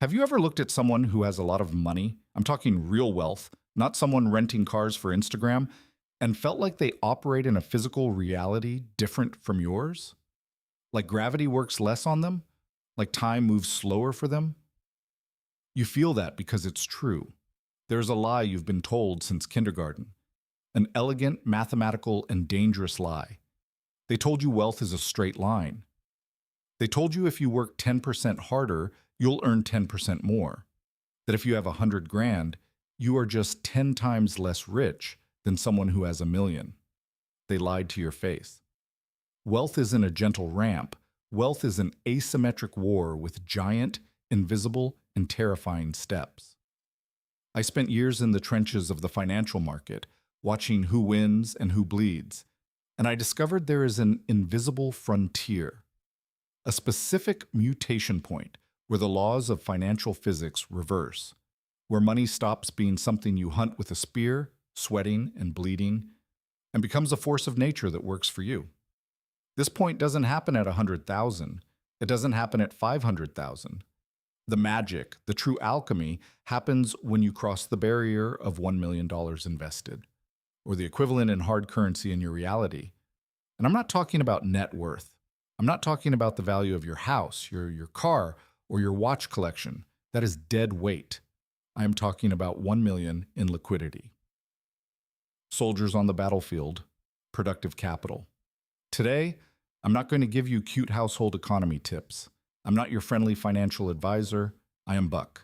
Have you ever looked at someone who has a lot of money? I'm talking real wealth, not someone renting cars for Instagram, and felt like they operate in a physical reality different from yours? Like gravity works less on them? Like time moves slower for them? You feel that because it's true. There's a lie you've been told since kindergarten. An elegant, mathematical, and dangerous lie. They told you wealth is a straight line. They told you if you work 10% harder, you'll earn 10% more. That if you have 100 grand, you are just 10 times less rich than someone who has a million. They lied to your face. Wealth isn't a gentle ramp. Wealth is an asymmetric war with giant, invisible, and terrifying steps. I spent years in the trenches of the financial market, watching who wins and who bleeds, and I discovered there is an invisible frontier, a specific mutation point where the laws of financial physics reverse, where money stops being something you hunt with a spear, sweating and bleeding, and becomes a force of nature that works for you. This point doesn't happen at 100,000. It doesn't happen at 500,000. The magic, the true alchemy, happens when you cross the barrier of $1 million invested, or the equivalent in hard currency in your reality. And I'm not talking about net worth. I'm not talking about the value of your house, your car, or your watch collection. That is dead weight. I am talking about 1 million in liquidity. Soldiers on the battlefield, productive capital. Today, I'm not going to give you cute household economy tips. I'm not your friendly financial advisor. I am Buck.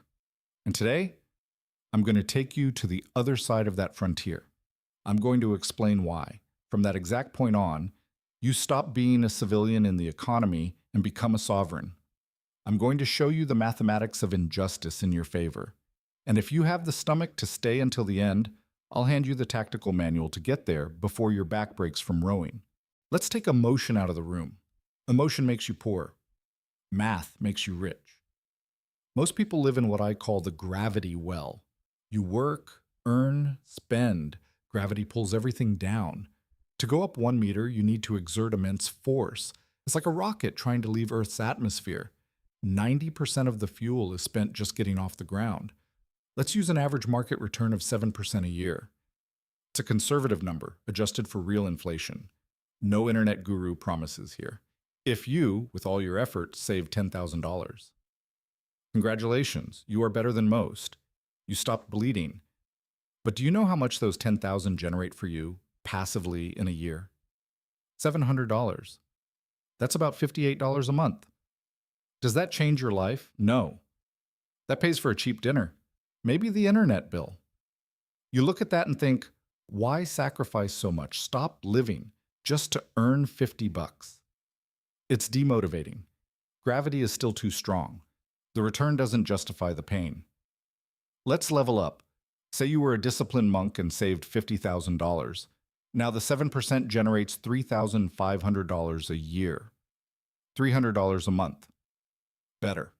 And today, I'm going to take you to the other side of that frontier. I'm going to explain why, from that exact point on, you stop being a civilian in the economy and become a sovereign. I'm going to show you the mathematics of injustice in your favor. And if you have the stomach to stay until the end, I'll hand you the tactical manual to get there before your back breaks from rowing. Let's take emotion out of the room. Emotion makes you poor. Math makes you rich. Most people live in what I call the gravity well. You work, earn, spend. Gravity pulls everything down. To go up 1 meter, you need to exert immense force. It's like a rocket trying to leave Earth's atmosphere. 90% of the fuel is spent just getting off the ground. Let's use an average market return of 7% a year. It's a conservative number, adjusted for real inflation. No internet guru promises here. If you, with all your effort, save $10,000. Congratulations, you are better than most. You stopped bleeding. But do you know how much those 10,000 generate for you, passively, in a year? $700. That's about $58 a month. Does that change your life? No. That pays for a cheap dinner. Maybe the internet bill. You look at that and think, why sacrifice so much? Stop living just to earn 50 bucks. It's demotivating. Gravity is still too strong. The return doesn't justify the pain. Let's level up. Say you were a disciplined monk and saved $50,000. Now the 7% generates $3,500 a year. $300 a month. Better.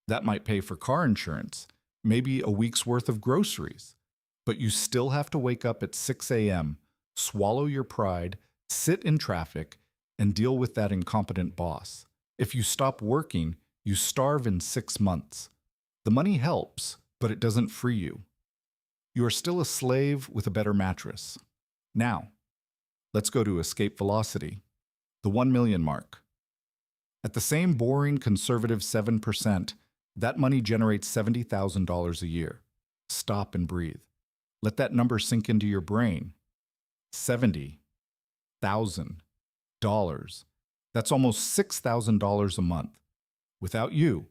That might pay for car insurance, maybe a week's worth of groceries. But you still have to wake up at 6 a.m., swallow your pride, sit in traffic, and deal with that incompetent boss. If you stop working, you starve in 6 months. The money helps, but it doesn't free you. You are still a slave with a better mattress. Now, let's go to escape velocity, the 1 million mark. At the same boring conservative 7%, that money generates $70,000 a year. Stop and breathe. Let that number sink into your brain. $70,000. That's almost $6,000 a month. Without you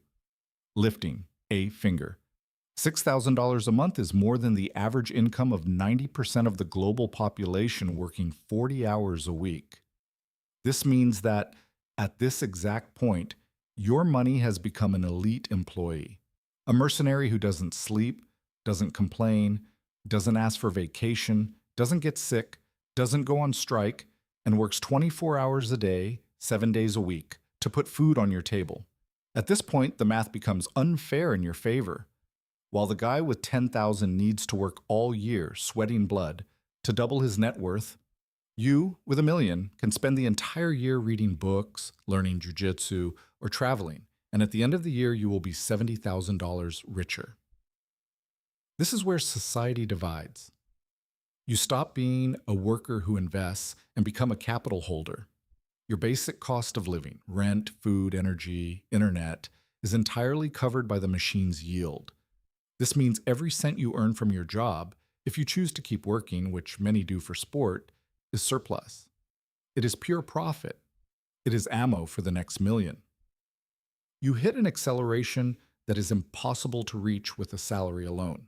lifting a finger. $6,000 a month is more than the average income of 90% of the global population working 40 hours a week. This means that at this exact point, your money has become an elite employee, a mercenary who doesn't sleep, doesn't complain, doesn't ask for vacation, doesn't get sick, doesn't go on strike, and works 24 hours a day, 7 days a week, to put food on your table. At this point, the math becomes unfair in your favor. While the guy with 10,000 needs to work all year, sweating blood, to double his net worth, you, with $1 million, can spend the entire year reading books, learning jujitsu, or traveling, and at the end of the year, you will be $70,000 richer. This is where society divides. You stop being a worker who invests and become a capital holder. Your basic cost of living, rent, food, energy, internet, is entirely covered by the machine's yield. This means every cent you earn from your job, if you choose to keep working, which many do for sport, is surplus. It is pure profit. It is ammo for the next million. You hit an acceleration that is impossible to reach with a salary alone.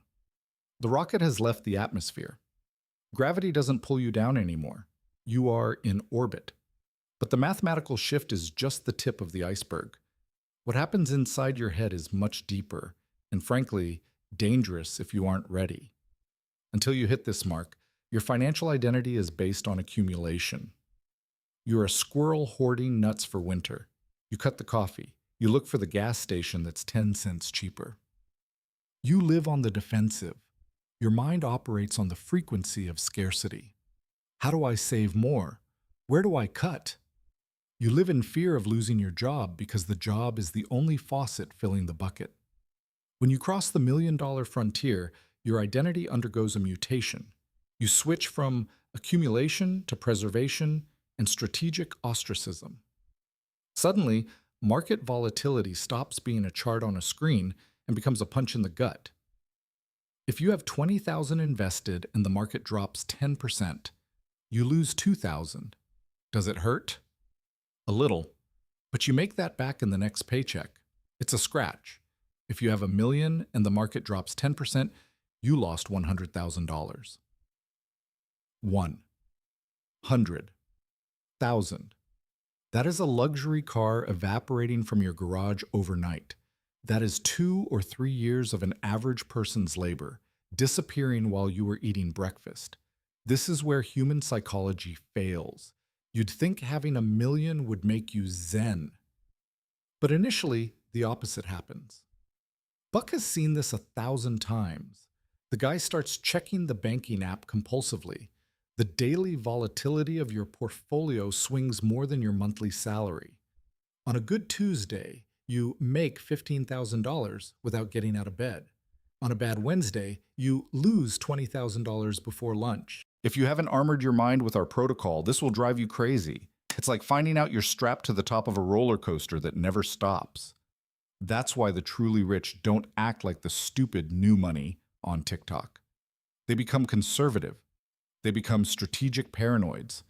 The rocket has left the atmosphere. Gravity doesn't pull you down anymore. You are in orbit. But the mathematical shift is just the tip of the iceberg. What happens inside your head is much deeper, and frankly, dangerous if you aren't ready. Until you hit this mark, your financial identity is based on accumulation. You're a squirrel hoarding nuts for winter. You cut the coffee. You look for the gas station that's 10 cents cheaper. You live on the defensive. Your mind operates on the frequency of scarcity. How do I save more? Where do I cut? You live in fear of losing your job because the job is the only faucet filling the bucket. When you cross the million-dollar frontier, your identity undergoes a mutation. You switch from accumulation to preservation and strategic ostracism. Suddenly, market volatility stops being a chart on a screen and becomes a punch in the gut. If you have $20,000 invested and the market drops 10%, you lose $2,000. Does it hurt? A little, but you make that back in the next paycheck. It's a scratch. If you have $1 million and the market drops 10%, you lost $100,000. 100,000. That is a luxury car evaporating from your garage overnight. That is 2 or 3 years of an average person's labor, disappearing while you were eating breakfast. This is where human psychology fails. You'd think having $1 million would make you zen. But initially, the opposite happens. Buck has seen this 1,000 times. The guy starts checking the banking app compulsively. The daily volatility of your portfolio swings more than your monthly salary. On a good Tuesday, you make $15,000 without getting out of bed. On a bad Wednesday, you lose $20,000 before lunch. If you haven't armored your mind with our protocol, this will drive you crazy. It's like finding out you're strapped to the top of a roller coaster that never stops. That's why the truly rich don't act like the stupid new money on TikTok. They become conservative. They become strategic paranoids.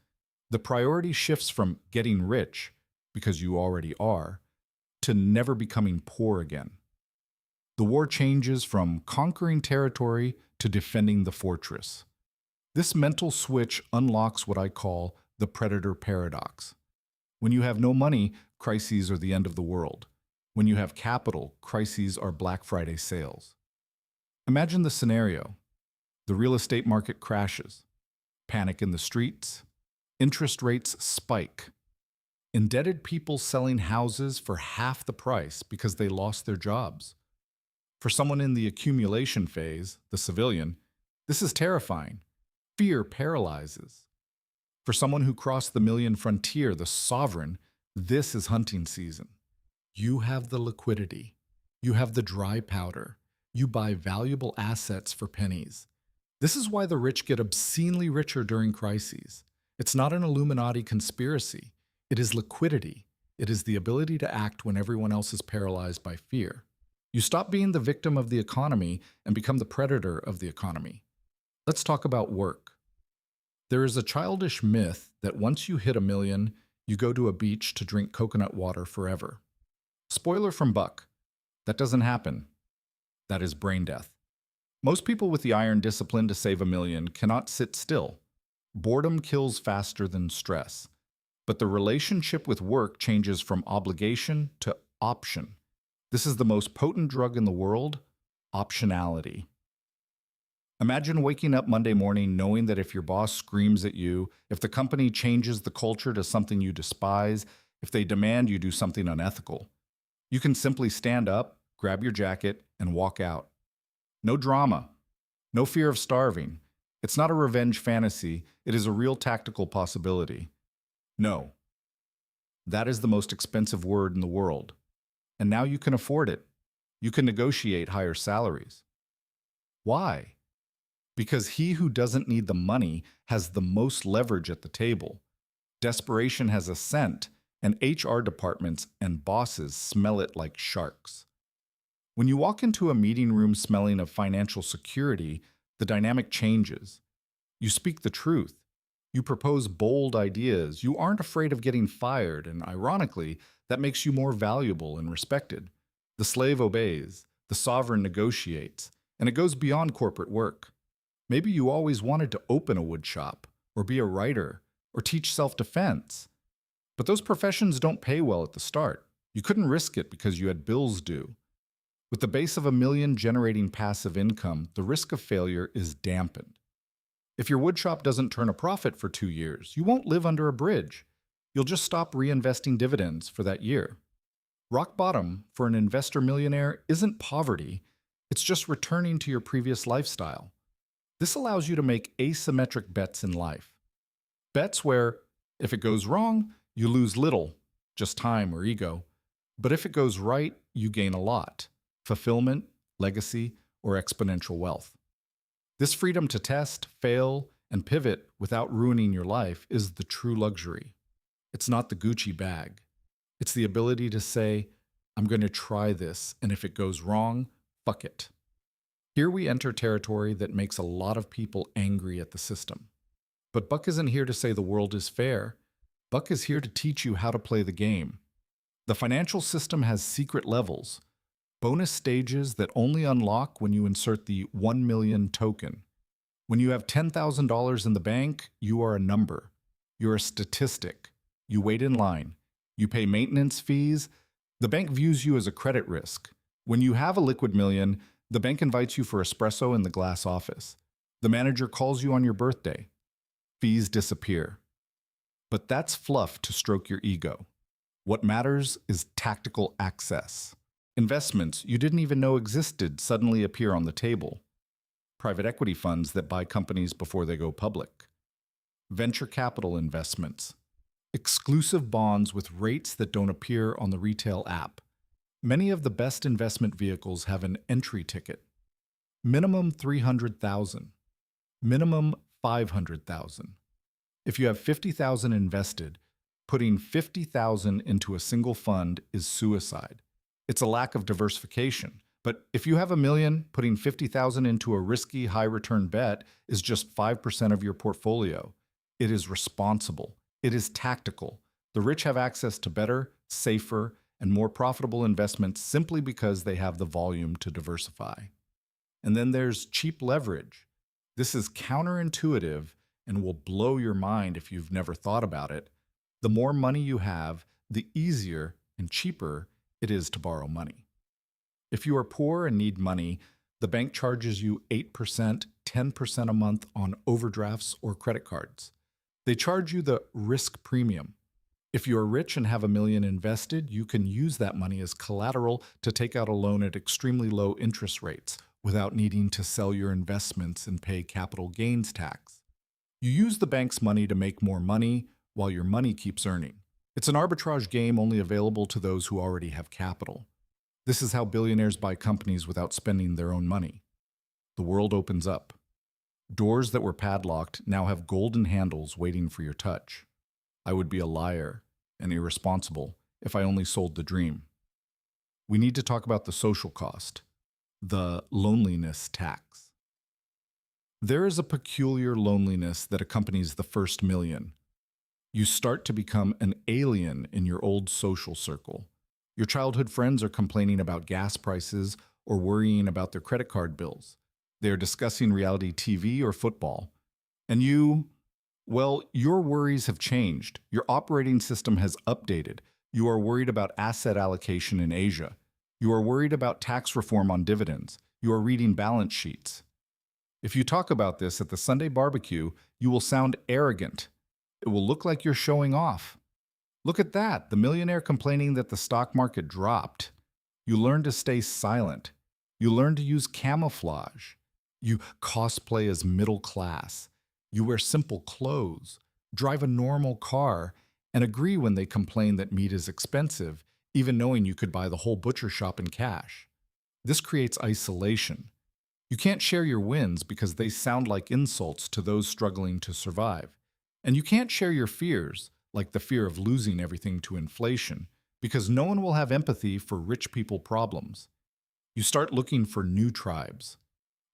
The priority shifts from getting rich, because you already are, to never becoming poor again. The war changes from conquering territory to defending the fortress. This mental switch unlocks what I call the predator paradox. When you have no money, crises are the end of the world. When you have capital, crises are Black Friday sales. Imagine the scenario. The real estate market crashes. Panic in the streets. Interest rates spike. Indebted people selling houses for half the price because they lost their jobs. For someone in the accumulation phase, the civilian, this is terrifying. Fear paralyzes. For someone who crossed the million frontier, the sovereign, this is hunting season. You have the liquidity. You have the dry powder. You buy valuable assets for pennies. This is why the rich get obscenely richer during crises. It's not an Illuminati conspiracy. It is liquidity. It is the ability to act when everyone else is paralyzed by fear. You stop being the victim of the economy and become the predator of the economy. Let's talk about work. There is a childish myth that once you hit $1 million, you go to a beach to drink coconut water forever. Spoiler from Buck. That doesn't happen. That is brain death. Most people with the iron discipline to save $1 million cannot sit still. Boredom kills faster than stress. But the relationship with work changes from obligation to option. This is the most potent drug in the world, optionality. Imagine waking up Monday morning knowing that if your boss screams at you, if the company changes the culture to something you despise, if they demand you do something unethical, you can simply stand up, grab your jacket, and walk out. No drama. No fear of starving. It's not a revenge fantasy. It is a real tactical possibility. No. That is the most expensive word in the world. and now you can afford it. You can negotiate higher salaries. Why? Because he who doesn't need the money has the most leverage at the table. Desperation has a scent, and HR departments and bosses smell it like sharks. When you walk into a meeting room smelling of financial security, the dynamic changes. You speak the truth. You propose bold ideas. You aren't afraid of getting fired, and ironically, that makes you more valuable and respected. The slave obeys, the sovereign negotiates, and it goes beyond corporate work. Maybe you always wanted to open a wood shop, or be a writer, or teach self-defense. But those professions don't pay well at the start. You couldn't risk it because you had bills due. With the base of $1 million generating passive income, the risk of failure is dampened. If your woodshop doesn't turn a profit for 2 years, you won't live under a bridge. You'll just stop reinvesting dividends for that year. Rock bottom for an investor millionaire isn't poverty, it's just returning to your previous lifestyle. This allows you to make asymmetric bets in life. Bets where, if it goes wrong, you lose little, just time or ego. But if it goes right, you gain a lot: fulfillment, legacy, or exponential wealth. This freedom to test, fail, and pivot without ruining your life is the true luxury. It's not the Gucci bag. It's the ability to say, I'm going to try this, and if it goes wrong, fuck it. Here we enter territory that makes a lot of people angry at the system. But Buck isn't here to say the world is fair. Buck is here to teach you how to play the game. The financial system has secret levels, bonus stages that only unlock when you insert the 1 million token. When you have $10,000 in the bank, you are a number. You're a statistic. You wait in line. You pay maintenance fees. The bank views you as a credit risk. When you have a liquid million, the bank invites you for espresso in the glass office. The manager calls you on your birthday. Fees disappear. But that's fluff to stroke your ego. What matters is tactical access. Investments you didn't even know existed suddenly appear on the table. Private equity funds that buy companies before they go public. Venture capital investments. Exclusive bonds with rates that don't appear on the retail app. Many of the best investment vehicles have an entry ticket. Minimum $300,000. Minimum $500,000. If you have $50,000 invested, putting $50,000 into a single fund is suicide. It's a lack of diversification. But if you have $1 million, putting $50,000 into a risky, high-return bet is just 5% of your portfolio. It is responsible. It is tactical. The rich have access to better, safer, and more profitable investments simply because they have the volume to diversify. And then there's cheap leverage. This is counterintuitive and will blow your mind if you've never thought about it. The more money you have, the easier and cheaper it is to borrow money. If you are poor and need money, the bank charges you 8%, 10% a month on overdrafts or credit cards. They charge you the risk premium. If you are rich and have $1 million invested, you can use that money as collateral to take out a loan at extremely low interest rates without needing to sell your investments and pay capital gains tax. You use the bank's money to make more money while your money keeps earning. It's an arbitrage game only available to those who already have capital. This is how billionaires buy companies without spending their own money. The world opens up. Doors that were padlocked now have golden handles waiting for your touch. I would be a liar and irresponsible if I only sold the dream. We need to talk about the social cost, the loneliness tax. There is a peculiar loneliness that accompanies the first million. You start to become an alien in your old social circle. Your childhood friends are complaining about gas prices or worrying about their credit card bills. They are discussing reality TV or football. And you, well, your worries have changed. Your operating system has updated. You are worried about asset allocation in Asia. You are worried about tax reform on dividends. You are reading balance sheets. If you talk about this at the Sunday barbecue, you will sound arrogant. It will look like you're showing off. Look at that, the millionaire complaining that the stock market dropped. You learn to stay silent. You learn to use camouflage. You cosplay as middle class. You wear simple clothes, drive a normal car, and agree when they complain that meat is expensive, even knowing you could buy the whole butcher shop in cash. This creates isolation. You can't share your wins because they sound like insults to those struggling to survive. And you can't share your fears, like the fear of losing everything to inflation, because no one will have empathy for rich people problems. You start looking for new tribes,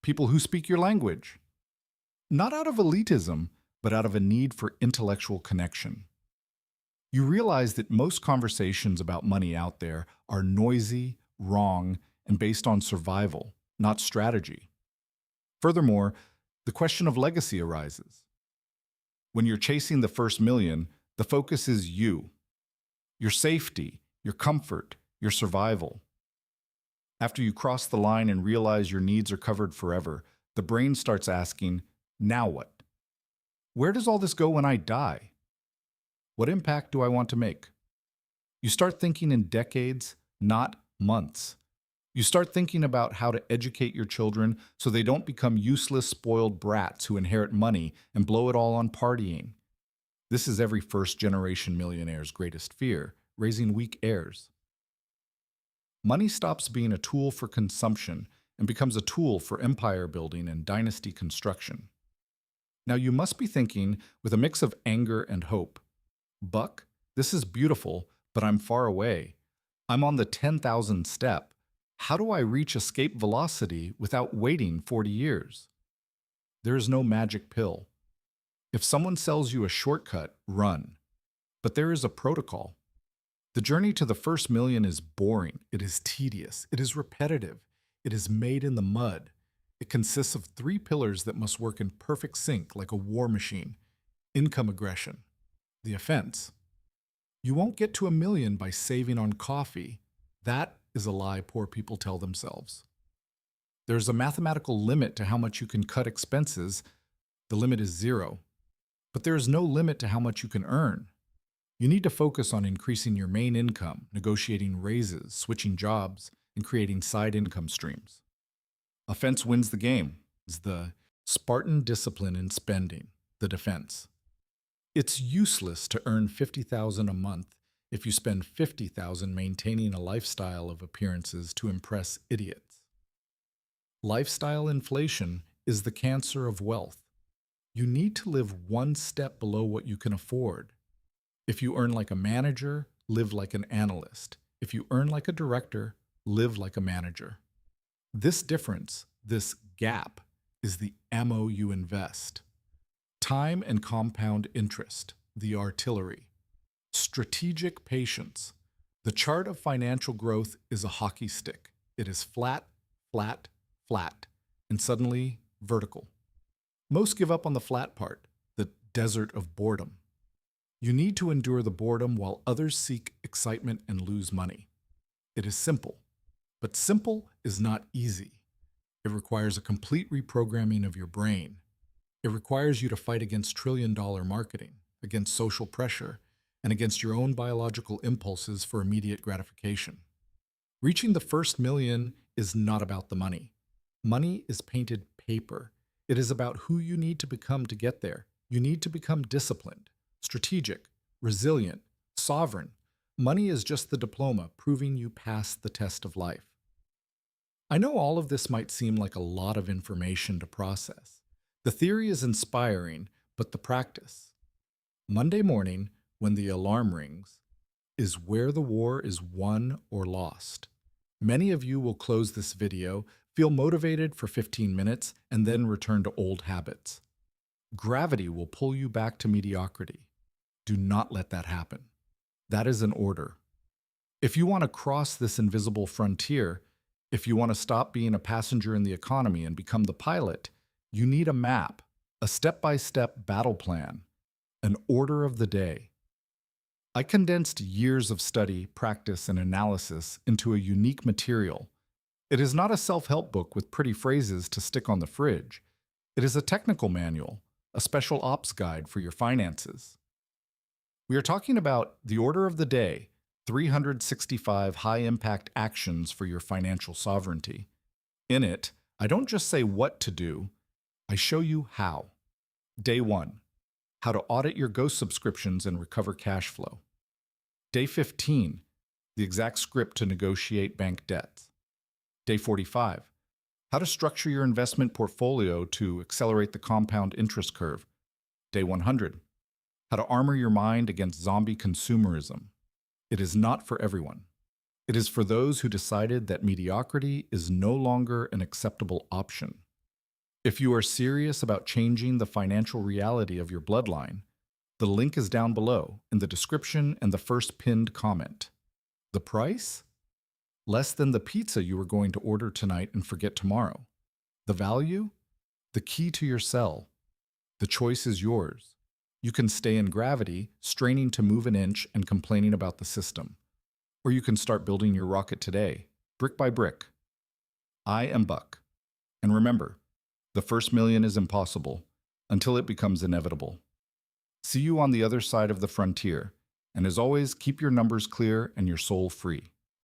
people who speak your language. Not out of elitism, but out of a need for intellectual connection. You realize that most conversations about money out there are noisy, wrong, and based on survival, not strategy. Furthermore, the question of legacy arises. When you're chasing the first million, the focus is you, your safety, your comfort, your survival. After you cross the line and realize your needs are covered forever, the brain starts asking, now what? Where does all this go when I die? What impact do I want to make? You start thinking in decades, not months. You start thinking about how to educate your children so they don't become useless, spoiled brats who inherit money and blow it all on partying. This is every first-generation millionaire's greatest fear, raising weak heirs. Money stops being a tool for consumption and becomes a tool for empire building and dynasty construction. Now you must be thinking with a mix of anger and hope, Buck, this is beautiful, but I'm far away. I'm on the 10,000th step. How do I reach escape velocity without waiting 40 years? There is no magic pill. If someone sells you a shortcut, run. But there is a protocol. The journey to the first million is boring. It is tedious. It is repetitive. It is made in the mud. It consists of 3 pillars that must work in perfect sync like a war machine. Income aggression. The offense. You won't get to a million by saving on coffee. That is a lie poor people tell themselves. There's a mathematical limit to how much you can cut expenses. The limit is 0. But there is no limit to how much you can earn. You need to focus on increasing your main income, negotiating raises, switching jobs, and creating side income streams. Offense wins the game. It's the Spartan discipline in spending, the defense. It's useless to earn $50,000 a month if you spend $50,000 maintaining a lifestyle of appearances to impress idiots. Lifestyle inflation is the cancer of wealth. You need to live one step below what you can afford. If you earn like a manager, live like an analyst. If you earn like a director, live like a manager. This difference, this gap, is the ammo you invest. Time and compound interest, the artillery. Strategic patience. The chart of financial growth is a hockey stick. It is flat, flat, flat, and suddenly vertical. Most give up on the flat part, the desert of boredom. You need to endure the boredom while others seek excitement and lose money. It is simple, but simple is not easy. It requires a complete reprogramming of your brain. It requires you to fight against trillion-dollar marketing, against social pressure, and against your own biological impulses for immediate gratification. Reaching the first million is not about the money. Money is painted paper. It is about who you need to become to get there. You need to become disciplined, strategic, resilient, sovereign. Money is just the diploma proving you passed the test of life. I know all of this might seem like a lot of information to process. The theory is inspiring, but the practice. Monday morning, when the alarm rings, is where the war is won or lost. Many of you will close this video, feel motivated for 15 minutes, and then return to old habits. Gravity will pull you back to mediocrity. Do not let that happen. That is an order. If you want to cross this invisible frontier, if you want to stop being a passenger in the economy and become the pilot, you need a map, a step-by-step battle plan, an order of the day. I condensed years of study, practice, and analysis into a unique material. It is not a self-help book with pretty phrases to stick on the fridge. It is a technical manual, a special ops guide for your finances. We are talking about the order of the day, 365 high-impact actions for your financial sovereignty. In it, I don't just say what to do, I show you how. Day 1, how to audit your Ghost subscriptions and recover cash flow. Day 15, the exact script to negotiate bank debts. Day 45, how to structure your investment portfolio to accelerate the compound interest curve. Day 100, how to armor your mind against zombie consumerism. It is not for everyone. It is for those who decided that mediocrity is no longer an acceptable option. If you are serious about changing the financial reality of your bloodline, the link is down below in the description and the first pinned comment. The price? Less than the pizza you were going to order tonight and forget tomorrow. The value? The key to your cell. The choice is yours. You can stay in gravity, straining to move an inch and complaining about the system. Or you can start building your rocket today, brick by brick. I am Buck. And remember, the first million is impossible until it becomes inevitable. See you on the other side of the frontier. And as always, keep your numbers clear and your soul free.